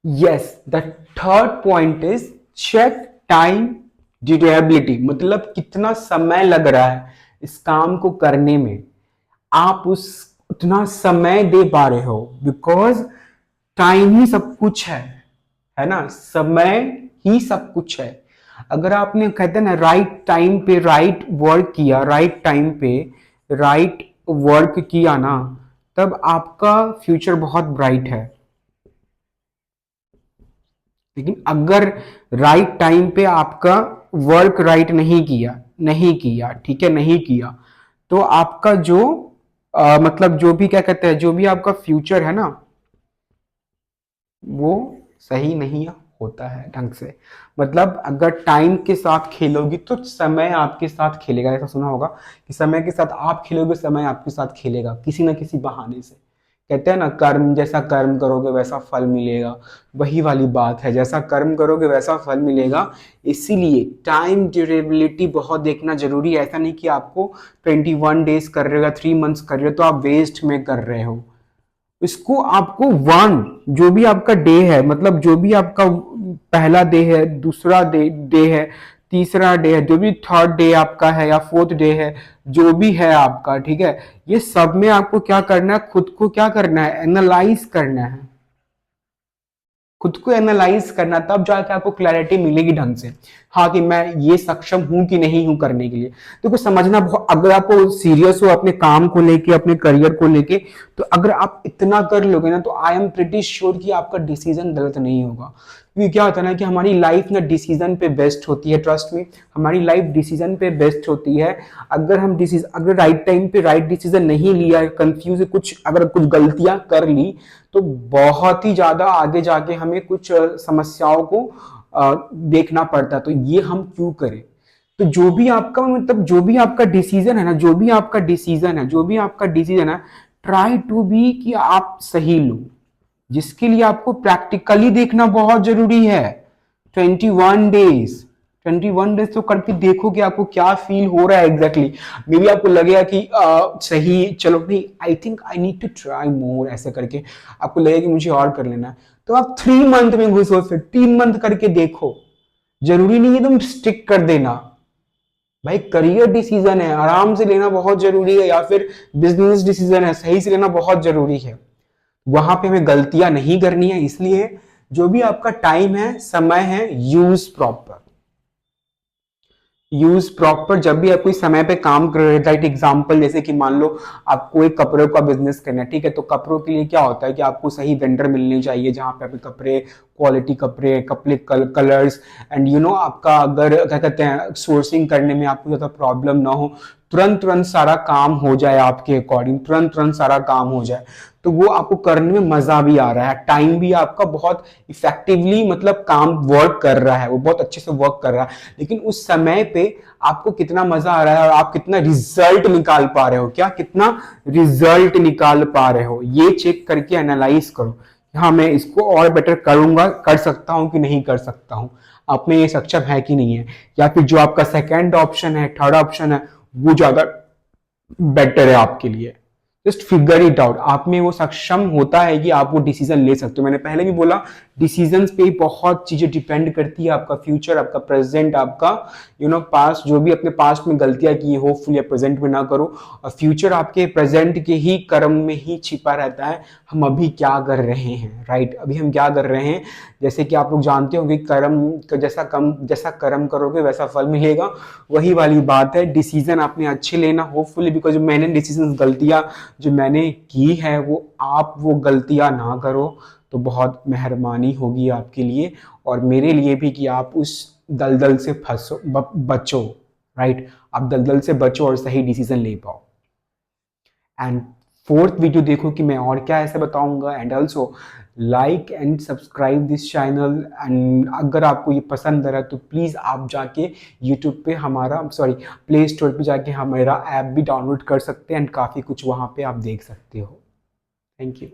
Yes, the third point is check time durability, मतलब कितना समय लग रहा है इस काम को करने में, आप उस उतना समय दे पा रहे हो, बिकॉज टाइम ही सब कुछ है ना, समय ही सब कुछ है। अगर आपने कहते हैं ना राइट टाइम पे राइट वर्क किया, राइट टाइम पे राइट वर्क किया ना, तब आपका फ्यूचर बहुत ब्राइट है। लेकिन अगर राइट टाइम पे आपका वर्क राइट नहीं किया, ठीक है, नहीं किया, तो आपका जो मतलब जो भी क्या कहते हैं, जो भी आपका फ्यूचर है ना, वो सही नहीं होता है ढंग से। मतलब अगर टाइम के साथ खेलोगी तो समय आपके साथ खेलेगा। ऐसा सुना होगा कि समय के साथ आप खेलोगे, समय आपके साथ खेलेगा किसी ना किसी बहाने से। कहते हैं ना, कर्म जैसा कर्म करोगे वैसा फल मिलेगा। वही वाली बात है, जैसा कर्म करोगे वैसा फल मिलेगा। इसीलिए टाइम ड्यूरेबिलिटी बहुत देखना जरूरी है। ऐसा नहीं कि आपको 21 डेज कर रहे हो या 3 मंथ्स कर रहे हो तो आप वेस्ट में कर रहे हो। इसको आपको जो भी आपका डे है, मतलब जो भी आपका पहला डे है, दूसरा डे है, तीसरा डे है, जो भी थर्ड डे आपका है या फोर्थ डे है, जो भी है आपका, ठीक है, ये सब में आपको क्या करना है, खुद को क्या करना है, एनालाइज करना है। खुद को एनालाइज करना, तब जाके आपको क्लैरिटी मिलेगी ढंग से। हाँ, कि मैं ये सक्षम हूं कि नहीं हूं करने के लिए। तो कुछ समझना बहुत, अगर आप सीरियस हो अपने काम को लेके, अपने करियर को लेके, तो अगर आप इतना कर लोगे ना, तो आई एम प्रिटी श्योर कि आपका डिसीजन गलत नहीं होगा। क्योंकि क्या होता है ना कि हमारी लाइफ ना डिसीजन पे बेस्ड होती है। ट्रस्ट में, हमारी लाइफ डिसीजन पे बेस्ड होती है। अगर राइट टाइम पे राइट डिसीजन नहीं लिया, कंफ्यूज कुछ, अगर कुछ गलतियां कर ली, तो बहुत ही ज्यादा आगे जाके हमें कुछ समस्याओं को देखना पड़ता है। तो ये हम क्यों करें। तो जो भी आपका, मतलब जो भी आपका डिसीजन है ना, ट्राई टू बी कि आप सही लो, जिसके लिए आपको प्रैक्टिकली देखना बहुत जरूरी है। 21 डेज 21 डेज तो करके देखो कि आपको क्या फील हो रहा है एग्जैक्टली। मे बी आपको लगेगा कि सही, चलो नहीं, I think I need to try more, ऐसे करके आपको लगेगा कि मुझे और कर लेना है, तो आप 3 मंथ में घुसो, फिर 3 मंथ करके देखो। जरूरी नहीं है तुम स्टिक कर देना। भाई करियर डिसीजन है, आराम से लेना बहुत जरूरी है, या फिर बिजनेस डिसीजन है, सही से लेना बहुत जरूरी है। वहां पे हमें गलतियां नहीं करनी है। इसलिए जो भी आपका टाइम है, समय है, यूज प्रॉपर। जब भी आप कोई समय पे काम कर रहे हैं, राइट एग्जांपल, जैसे कि मान लो आपको एक कपड़ों का बिजनेस करना है, ठीक है, तो कपड़ों के लिए क्या होता है कि आपको सही वेंडर मिलने चाहिए, जहां पे आपके कपड़े, क्वालिटी कपड़े कलर्स, एंड आपका अगर क्या कहते हैं सोर्सिंग करने में आपको ज्यादा प्रॉब्लम ना हो, तुरंत तुरंत सारा काम हो जाए आपके अकॉर्डिंग, तुरंत तुरंत सारा काम हो जाए, तो वो आपको करने में मजा भी आ रहा है, टाइम भी आपका बहुत इफेक्टिवली, मतलब काम वर्क कर रहा है, वो बहुत अच्छे से वर्क कर रहा है। लेकिन उस समय पे आपको कितना मजा आ रहा है और आप कितना रिजल्ट निकाल पा रहे हो, कितना रिजल्ट निकाल पा रहे हो, ये चेक करके एनालाइज करो। हाँ, मैं इसको और बेटर करूंगा, कर सकता हूं कि नहीं कर सकता हूं, आप में ये सक्षम है कि नहीं है, या फिर जो आपका सेकेंड ऑप्शन है, थर्ड ऑप्शन है, वो ज्यादा बेटर है आपके लिए। जस्ट फिगर इट आउट, आप में वो सक्षम होता है कि आप वो डिसीजन ले सकते हो। मैंने पहले भी बोला, डिसीजंस पे बहुत चीजें डिपेंड करती है, आपका फ्यूचर, आपका प्रेजेंट, आपका पास्ट, जो भी अपने पास्ट में गलतियां की है, होपफुली प्रेजेंट में ना करो। और फ्यूचर आपके प्रेजेंट के ही कर्म में ही छिपा रहता है, हम अभी क्या कर रहे हैं, राइट, अभी हम क्या कर रहे हैं। जैसे कि आप लोग जानते होंगे, जैसा कर्म करोगे वैसा फल मिलेगा। वही वाली बात है, डिसीजन आपने अच्छे लेना, होपफुली, बिकॉज मैंने डिसीजन गलतियां जो मैंने की है, वो आप वो गलतियां ना करो, तो बहुत मेहरबानी होगी आपके लिए और मेरे लिए भी, कि आप उस दलदल से बचो, राइट, आप दलदल से बचो और सही डिसीजन ले पाओ। एंड फोर्थ वीडियो देखो कि मैं और क्या ऐसे बताऊंगा। And also like and subscribe this channel. And अगर आपको ये पसंद आ रहा है तो प्लीज़ आप जाके यूट्यूब पे हमारा, सॉरी, प्ले स्टोर पे जाके हमारा ऐप भी डाउनलोड कर सकते हैं, एंड काफ़ी कुछ वहाँ पे आप देख सकते हो। Thank you.